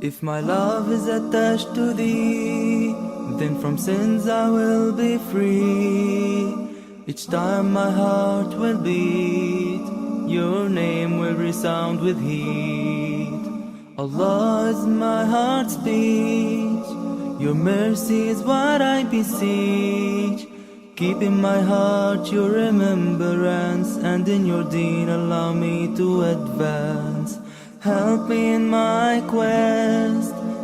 If my love is attached to thee, then from sins I will be free. Each time my heart will beat, your name will resound with heat. Allah is my heart's speech, your mercy is what I beseech. Keep in my heart your remembrance, and in your deen allow me to advance. Help me in my quest,